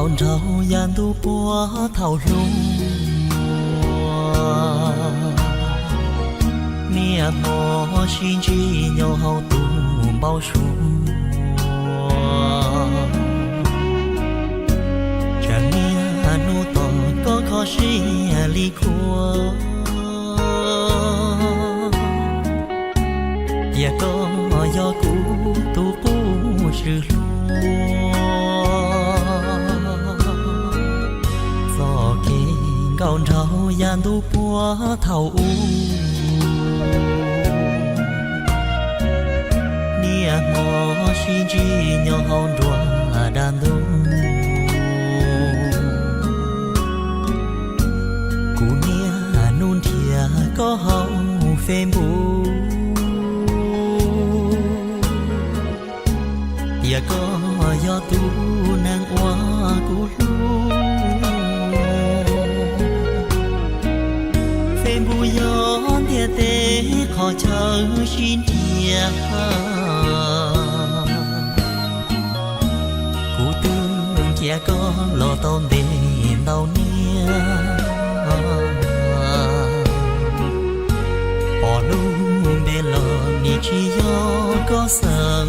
gọn trâu gian tu búa thảo lung mía mò xin chi nhau hậu tu bao sung chẳng nghe nu tỏ có khó xí ly khua ya có do cũ tu cũ sự luôn gió kinh gọn trâu gian tu búa thảo u mò xin chi nhau hòn đùa đàn đông cú nia nôn thìa có hậu phê bù ya có do tu nàng oa cú lu phê bù gió tia tê khó chờ xin thìa cha có lo tôm đêm đâu nia bỏ luôn bên lo ni chi gió có sờn